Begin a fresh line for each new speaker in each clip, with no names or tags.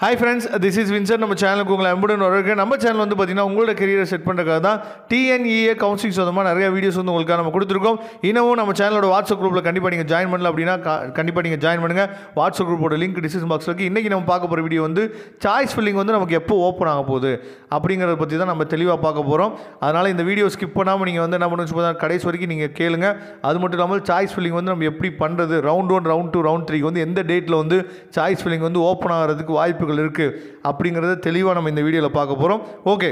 Hi friends, this is Vincent. நம்ம சேனலுக்கு உங்களை அன்புடன் வரவேற்கிறேன். நம்ம சேனல் வந்து பார்த்தீங்கன்னா உங்களோட கரியரை செட் பண்ணுறதுக்காக தான் TNEA கவுன்சிலிங் சொந்தமாக நிறைய வீடியோஸ் வந்து உங்களுக்காக நம்ம கொடுத்துருக்கோம். இன்னமும் நம்ம சேனலோட வாட்ஸ்அப் குரூப்பில் கண்டிப்பாக நீங்கள் ஜாயின் பண்ணல அப்படின்னா கண்டிப்பாக நீங்கள் ஜாயின் பண்ணுங்கள். வாட்ஸ்அப் குரூப்போட லிங்க் டிஸ்கிரிப்ஷன் பாக்ஸில் இருக்குது. இன்றைக்கி நம்ம பார்க்க போகிற வீடியோ வந்து சாய்ஸ் ஃபில்லிங் வந்து நமக்கு எப்போ ஓப்பன் ஆக போகுது அப்படிங்கிறத பற்றி தான் நம்ம தெளிவாக பார்க்க போகிறோம். அதனால் இந்த வீடியோ ஸ்கிப் பண்ணாமல் நீங்கள் வந்து என்ன பண்ணணும் கடைசி வரைக்கும் நீங்கள் கேளுங்க. அது மட்டும் இல்லாமல் சாய்ஸ் ஃபில்லிங் வந்து நம்ம எப்படி பண்ணுறது, ரவுண்ட் 1, ரவுண்ட் 2, ரவுண்ட் 3 வந்து எந்த டேட்டில் வந்து சாய்ஸ் ஃபில்லிங் வந்து ஓப்பன் ஆகிறதுக்கு வாய்ப்புகள் இருக்குது அப்படிங்கிறத தெளிவாக நம்ம இந்த வீடியோவில் பார்க்க போகிறோம். ஓகே,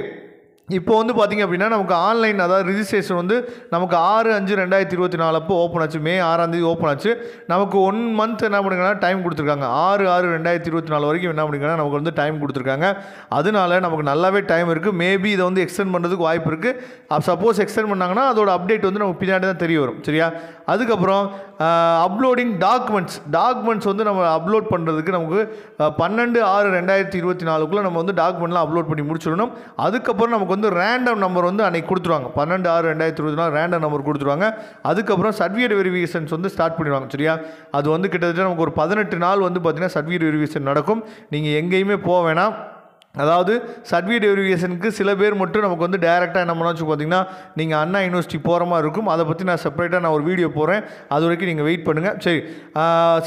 இப்போ வந்து பார்த்திங்க அப்படின்னா நமக்கு ஆன்லைன் அதாவது ரிஜிஸ்ட்ரேஷன் வந்து நமக்கு 6/5/2024 அப்போ ஓப்பன் ஆச்சு. மே 6ஆம் தேதி ஓப்பன் ஆச்சு. நமக்கு 1 மந்த் என்ன பண்ணிங்கன்னா டைம் கொடுத்துருக்காங்க. 6/6/2024 வரைக்கும் என்ன பண்ணிங்கன்னா நமக்கு வந்து டைம் கொடுத்துருக்காங்க. அதனால நமக்கு நல்லாவே டைம் இருக்குது. மேபி இதை வந்து எக்ஸ்டெண்ட் பண்ணுறதுக்கு வாய்ப்பு இருக்குது. சப்போஸ் எக்ஸ்டெண்ட் பண்ணாங்கன்னா அதோட அப்டேட் வந்து நமக்கு பின்னாடி தான் தெரிய வரும். சரியா? அதுக்கப்புறம் அப்லோடிங் டாக்குமெண்ட்ஸ் வந்து நம்ம அப்லோட் பண்ணுறதுக்கு நமக்கு 12/6/2024 நம்ம வந்து டாக்குமெண்ட்லாம் அப்லோட் பண்ணி முடிச்சிடணும். அதுக்கப்புறம் நமக்கு வந்து ரேண்டம் நம்பர் வந்து அன்றைக்கி கொடுத்துருவாங்க. 12/6/2024 ரேண்டம் நம்பர் கொடுத்துருவாங்க. அதுக்கப்புறம் சர்டிஃபிகேட் வெரிஃபிகேஷன்ஸ் வந்து ஸ்டார்ட் பண்ணிடுவாங்க. சரியா? அது வந்து கிட்டத்தட்ட நமக்கு ஒரு 18 நாள் வந்து பார்த்திங்கன்னா சர்டிஃபிகேட் வெரிஃபிகேஷன் நடக்கும். நீங்கள் எங்கேயுமே போக வேணாம். அதாவது சர்டிஃபிகேட் வெரிஃபிகேஷனுக்கு சில பேர் மட்டும் நமக்கு வந்து டைரெக்டாக என்ன பண்ணாச்சு பார்த்தீங்கன்னா நீங்கள் அண்ணா யூனிவர்சிட்டி போகிற மாதிரி இருக்கும். அதை பற்றி நான் செப்பரேட்டாக ஒரு வீடியோ போகிறேன். அது வரைக்கும் நீங்கள் வெயிட் பண்ணுங்கள். சரி,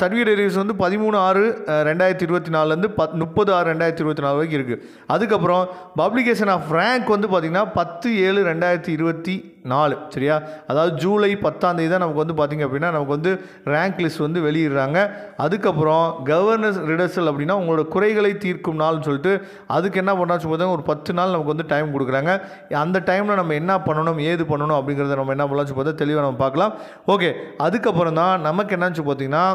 சர்டிஃபிகேட் வெரிஃபிகேஷன் வந்து 13/6/2024 30/6/2024 வரைக்கும் இருக்குது. அதுக்கப்புறம் பப்ளிகேஷன் ஆஃப் ரேங்க் வந்து பார்த்திங்கன்னா 10/7/2024. சரியா? அதாவது ஜூலை 10ஆம் தேதி தான் நமக்கு வந்து பார்த்திங்க அப்படின்னா நமக்கு வந்து ரேங்க் லிஸ்ட் வந்து வெளியிடுறாங்க. அதுக்கப்புறம் கவர்னர்ஸ் ரிடர்சல் அப்படின்னா உங்களோட குறைகளை தீர்க்கும் நாள்னு சொல்லிட்டு அதுக்கு என்ன பண்ணாச்சு பார்த்தீங்கன்னா ஒரு 10 நாள் நமக்கு வந்து டைம் கொடுக்குறாங்க. அந்த டைமில் நம்ம என்ன பண்ணணும் ஏது பண்ணணும் அப்படிங்கிறத நம்ம என்ன பண்ணலாச்சு பார்த்தா தெளிவாக நம்ம பார்க்கலாம். ஓகே, அதுக்கப்புறம் தான் நமக்கு என்னாச்சு பார்த்தீங்கன்னா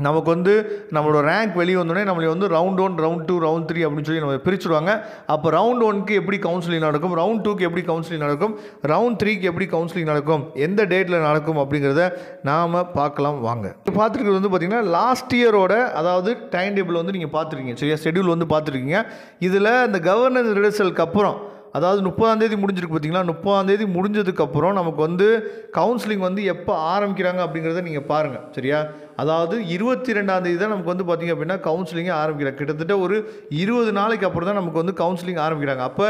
நமக்கு வந்து நம்மளோட ரேங்க் வெளியே வந்தோடனே நம்மளை வந்து ரவுண்ட் 1, ரவுண்ட் 2, ரவுண்ட் 3 அப்படின்னு சொல்லி நம்ம பிரிச்சுடுவாங்க. அப்போ ரவுண்ட் 1க்கு எப்படி கவுன்சிலிங் நடக்கும், ரவுண்ட் 2க்கு எப்படி கவுன்சிலிங் நடக்கும், ரவுண்ட் 3க்கு எப்படி கவுன்சிலிங் நடக்கும், எந்த டேட்டில் நடக்கும் அப்படிங்கிறத நாம் பார்க்கலாம் வாங்க. பார்த்துருக்கிறது வந்து பார்த்திங்கன்னா லாஸ்ட் இயரோட அதாவது டைம் டேபிள் வந்து நீங்கள் பார்த்துருக்கீங்க. சரியா? ஷெடியூல் வந்து பார்த்துருக்கீங்க. இதில் இந்த கவர்னன்ஸ் ரிடர்சலுக்கு அப்புறம் அதாவது 30ஆம் தேதி முடிஞ்சிருக்கு பார்த்தீங்களா? 30ஆம் தேதி முடிஞ்சதுக்கப்புறம் நமக்கு வந்து கவுன்சிலிங் வந்து எப்போ ஆரம்பிக்கிறாங்க அப்படிங்கிறத நீங்கள் பாருங்கள். சரியா? அதாவது 22ஆம் தேதி தான் நமக்கு வந்து பார்த்திங்க அப்படின்னா கவுன்சிலிங்கே ஆரம்பிக்கிறாங்க. கிட்டத்தட்ட ஒரு 20 நாளைக்கு அப்புறம் தான் நமக்கு வந்து கவுன்சிலிங் ஆரம்பிக்கிறாங்க. அப்போ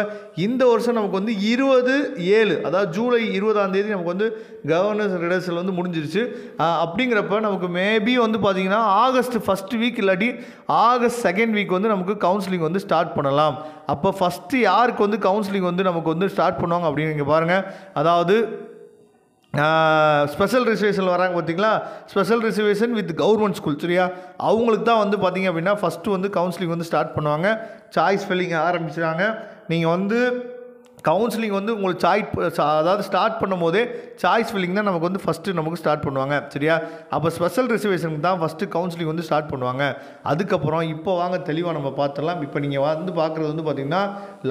இந்த வருஷம் நமக்கு வந்து 20/7 அதாவது ஜூலை 20ஆம் தேதி நமக்கு வந்து கவர்னர்ஸ் ரிடர்சல் வந்து முடிஞ்சிருச்சு. அப்படிங்கிறப்ப நமக்கு மேபி வந்து பார்த்திங்கன்னா ஆகஸ்ட் 1st வீக் இல்லாட்டி ஆகஸ்ட் 2nd வீக் வந்து நமக்கு கவுன்சிலிங் வந்து ஸ்டார்ட் பண்ணலாம். அப்போ ஃபஸ்ட்டு யாருக்கு வந்து கவுன்சிலிங் வந்து நமக்கு வந்து ஸ்டார்ட் பண்ணுவாங்க அப்படின்னு நீங்கள் பாருங்கள். அதாவது ஸ்பெஷல் ரிசர்வேஷன் வராங்க பார்த்தீங்களா? Special reservation with government school. சரியா? அவங்களுக்கு தான் வந்து பார்த்திங்க அப்படின்னா ஃபஸ்ட்டு வந்து கவுன்சிலிங் வந்து ஸ்டார்ட் பண்ணுவாங்க. சாய்ஸ் ஃபில்லிங் ஆரம்பிச்சிட்டாங்க. நீங்கள் வந்து கவுன்சிலிங் வந்து உங்களுக்கு அதாவது ஸ்டார்ட் பண்ணும் போதே சாய்ஸ் ஃபில்லிங் தான் நமக்கு வந்து ஃபஸ்ட்டு நமக்கு ஸ்டார்ட் பண்ணுவாங்க. சரியா? அப்போ ஸ்பெஷல் ரிசர்வேஷனுக்கு தான் ஃபஸ்ட்டு கவுன்சிலிங் வந்து ஸ்டார்ட் பண்ணுவாங்க. அதுக்கப்புறம் இப்போ வாங்க தெளிவாக நம்ம பார்த்துடலாம். இப்போ நீங்கள் வந்து பார்க்குறது வந்து பார்த்திங்கன்னா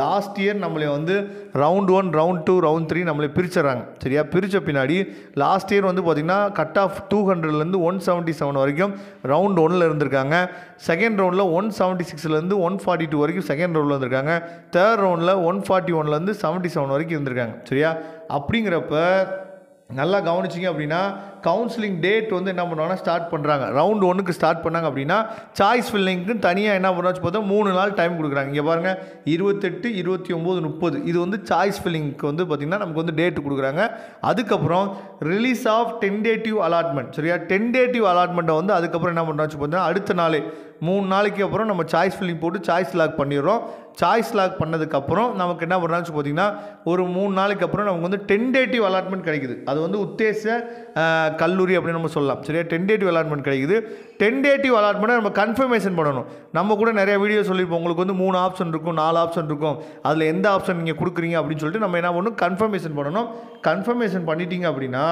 லாஸ்ட் இயர் நம்மளை வந்து ரவுண்ட் 1, ரவுண்ட் 2, ரவுண்ட் 3 நம்மளை பிரிச்சிடறாங்க. சரியா? பிரித்த பின்னாடி லாஸ்ட் இயர் வந்து பார்த்திங்கன்னா கட் ஆஃப் 200லேருந்து 177 வரைக்கும் ரவுண்ட் 1ல் இருந்திருக்காங்க. செகண்ட் ரவுண்டில் 176லேருந்து 142 வரைக்கும் செகண்ட் ரவுண்டில் இருந்திருக்காங்க. தேர்ட் ரவுண்டில் 141லேருந்து 77 வரைக்கும் இருந்திருக்காங்க. சரியா? அப்படிங்கிறப்ப நல்லா கவனிச்சிங்க அப்படின்னா கவுன்சிலிங் டேட் வந்து என்ன பண்ணுவாங்கன்னா ஸ்டார்ட் பண்ணுறாங்க. ரவுண்ட் 1க்கு ஸ்டார்ட் பண்ணாங்க அப்படின்னா சாய்ஸ் ஃபில்லிங்க்கு தனியாக என்ன பண்ணுறாச்சு பார்த்தா 3 நாள் டைம் கொடுக்குறாங்க. இங்கே பாருங்கள் 28, 29, 30 இது வந்து சாய்ஸ் ஃபில்லிங்க்கு வந்து பார்த்திங்கன்னா நமக்கு வந்து டேட் கொடுக்குறாங்க. அதுக்கப்புறம் ரிலீஸ் ஆஃப் டென்டேட்டிவ் அலாட்மெண்ட். சரியா? டென்டேட்டிவ் அலாட்மெண்ட்டை வந்து அதுக்கப்புறம் என்ன பண்ணுறாச்சு பார்த்தீங்கன்னா அடுத்த நாள் 3 நாளைக்கு அப்புறம் நம்ம சாய்ஸ் ஃபில்லிங் போட்டு சாய்ஸ் லாக் பண்ணிடுறோம். சாய்ஸ் லாக் பண்ணதுக்கப்புறம் நமக்கு என்ன பண்ணுறாச்சு பார்த்திங்கன்னா ஒரு 3 நாளைக்கு அப்புறம் நமக்கு வந்து டென்டேட்டிவ் அலாட்மெண்ட் கிடைக்குது. அது வந்து உத்தேச கல்லூரி அப்படின்னு நம்ம சொல்லலாம். சரியா? டென்டேட்டிவ் அலாட்மெண்ட் கிடைக்குது. டென்டேட்டிவ் அலாட்மெண்ட்டை நம்ம கன்ஃபர்மேஷன் பண்ணணும். நம்ம கூட நிறைய வீடியோ சொல்லியிருப்போம். உங்களுக்கு வந்து 3 ஆப்ஷன் இருக்கும், 4 ஆப்ஷன் இருக்கும். அதில் எந்த ஆப்ஷன் நீங்கள் கொடுக்குறீங்க அப்படின்னு சொல்லிட்டு நம்ம என்ன பண்ணணும் கன்ஃபர்மேஷன் பண்ணணும். கன்ஃபர்மேஷன் பண்ணிட்டீங்க அப்படின்னா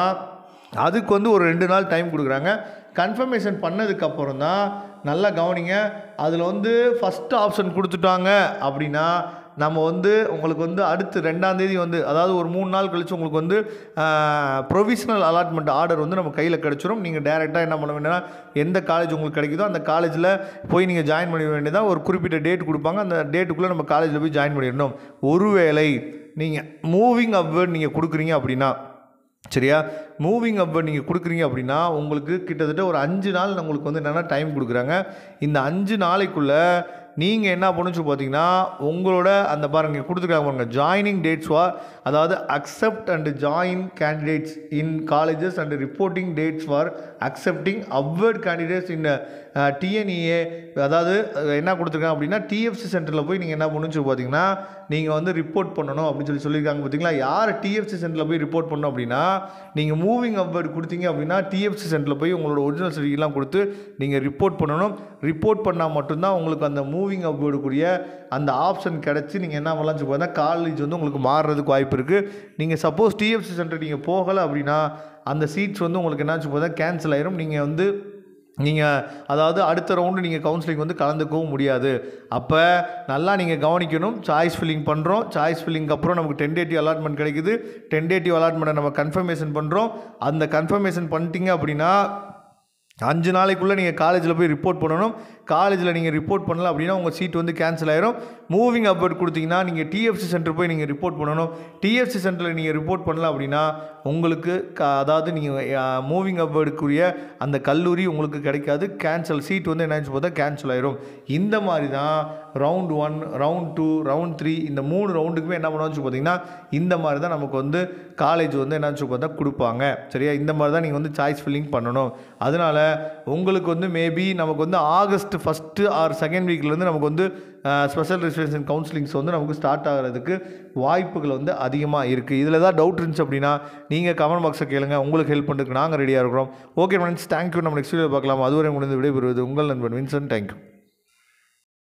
அதுக்கு வந்து ஒரு 2 நாள் டைம் கொடுக்குறாங்க. கன்ஃபர்மேஷன் பண்ணதுக்கப்புறம் தான் நல்லா கவனிங்க. அதில் வந்து ஃபஸ்ட்டு ஆப்ஷன் கொடுத்துட்டாங்க அப்படின்னா நம்ம வந்து உங்களுக்கு வந்து அடுத்து 2ஆம் தேதி வந்து அதாவது ஒரு 3 நாள் கழித்து உங்களுக்கு வந்து ப்ரொவிஷனல் அலாட்மெண்ட் ஆர்டர் வந்து நம்ம கையில் கிடச்சிரும். நீங்கள் டேரெக்டாக என்ன பண்ண வேண்டியனா எந்த காலேஜ் உங்களுக்கு கிடைக்குதோ அந்த காலேஜில் போய் நீங்கள் ஜாயின் பண்ண வேண்டியதான். ஒரு குறிப்பிட்ட டேட் கொடுப்பாங்க. அந்த டேட்டுக்குள்ளே நம்ம காலேஜில் போய் ஜாயின் பண்ணிடணும். ஒருவேளை நீங்கள் மூவிங் அப்வர்ட் நீங்கள் கொடுக்குறீங்க அப்படின்னா சரியா மூவிங் அப் நீங்கள் கொடுக்குறீங்க அப்படின்னா உங்களுக்கு கிட்டத்தட்ட ஒரு 5 நாள் உங்களுக்கு வந்து என்னென்னா டைம் கொடுக்குறாங்க. இந்த 5 நாளைக்குள்ளே நீங்கள் என்ன பண்ணுச்சு பார்த்தீங்கன்னா உங்களோட அந்த பாருங்கள் கொடுத்துருக்காங்க பாருங்கள் ஜாயினிங் டேட்ஸ் ஃபார் அதாவது accept and join candidates in colleges and reporting dates for accepting upward candidates in TNEA அதாவது என்ன கொடுத்துருக்காங்க அப்படின்னா டிஎஃப்சி சென்டரில் போய் நீங்கள் என்ன பண்ணுச்சு பார்த்தீங்கன்னா நீங்கள் வந்து ரிப்போர்ட் பண்ணணும் அப்படின்னு சொல்லியிருக்காங்க பார்த்தீங்களா. யார் டிஎஃப்சி சென்டரில் போய் ரிப்போர்ட் பண்ணணும் அப்படின்னா நீங்கள் மூவிங் அப்வர்ட் கொடுத்தீங்க அப்படின்னா டிஎஃப்சி சென்டரில் போய் உங்களோட ஒரிஜினல் சர்டிஃபிகேட்லாம் கொடுத்து நீங்கள் ரிப்போர்ட் பண்ணணும். ரிப்போர்ட் பண்ணால் மட்டும்தான் உங்களுக்கு அந்த மூவிங் அப்வர்டுக்குரிய அந்த ஆப்ஷன் கிடச்சி நீங்கள் என்ன பண்ணலாம்னு பார்த்தீங்கன்னா காலேஜ் வந்து உங்களுக்கு மாறுறதுக்கு வாய்ப்பு இருக்குது. நீங்கள் சப்போஸ் டிஎஃப்சி சென்டர் நீங்கள் போகலை அப்படின்னா அந்த சீட்ஸ் வந்து உங்களுக்கு என்னாச்சு பார்த்தா கேன்சல் ஆயிரும். நீங்கள் அதாவது அடுத்த ரவுண்டு நீங்கள் கவுன்சிலிங் வந்து கலந்துக்கவும் முடியாது. அப்போ நல்லா நீங்கள் கவனிக்கணும். சாய்ஸ் ஃபில்லிங் பண்ணுறோம். சாய்ஸ் ஃபில்லிங்க்கு அப்புறம் நமக்கு டென்டேட்டிவ் அலாட்மெண்ட் கிடைக்குது. டென்டேட்டிவ் அலாட்மெண்ட்டை நம்ம கன்ஃபர்மேஷன் பண்ணுறோம். அந்த கன்ஃபர்மேஷன் பண்ணிட்டீங்க அப்படின்னா 5 நாளைக்குள்ளே நீங்கள் காலேஜில் போய் ரிப்போர்ட் பண்ணணும். காலேஜில் நீங்கள் ரிப்போர்ட் பண்ணல அப்படின்னா உங்கள் சீட் வந்து கேன்சல் ஆயிரும். மூவிங் அப்வர்ட் கொடுத்தீங்கன்னா நீங்கள் டிஎஃப்சி சென்டர் போய் நீங்கள் ரிப்போர்ட் பண்ணணும். டிஎஃப்சி சென்டரில் நீங்கள் ரிப்போர்ட் பண்ணல அப்படின்னா உங்களுக்கு அதாவது நீங்கள் மூவிங் அப்வர்டுக்குரிய அந்த கல்லூரி உங்களுக்கு கிடைக்காது. கேன்சல் சீட் வந்து என்ன பார்த்தா கேன்சல் ஆயிரும். இந்த மாதிரி தான் ரவுண்ட் 1, ரவுண்ட் 2, ரவுண்ட் 3 இந்த 3 ரவுண்டுக்குமே என்ன பண்ணுவான்னு பார்த்தீங்கன்னா இந்த மாதிரி தான் நமக்கு வந்து காலேஜ் வந்து என்னன்னு பார்த்தா கொடுப்பாங்க. சரியா, இந்த மாதிரி தான் நீங்கள் வந்து சாய்ஸ் ஃபில்லிங் பண்ணணும். அதனால் உங்களுக்கு வந்து மேபி நமக்கு வந்து ஆகஸ்ட் 1st ஆர் 2nd வீக்லேருந்து நமக்கு வந்து ஸ்பெஷல் ரிசர்வேஷன் கவுன்சிலிங்ஸ் வந்து நமக்கு ஸ்டார்ட் ஆகிறதுக்கு வாய்ப்புகள் வந்து அதிகமாக இருக்குது. இதில் ஏதாவது டவுட் இருந்துச்சு அப்படின்னா நீங்கள் கமெண்ட் பாக்ஸை கேளுங்க. உங்களுக்கு ஹெல்ப் பண்ணுறதுக்கு நாங்கள் ரெடியாக இருக்கிறோம். Okay friends, thank you. நம்ம நெக்ஸ்ட் வீடியோ பார்க்கலாம். அதுவரை முடிந்து விடைபெறுவது உங்கள் நண்பன் வின்சென்ட். தேங்க்யூ.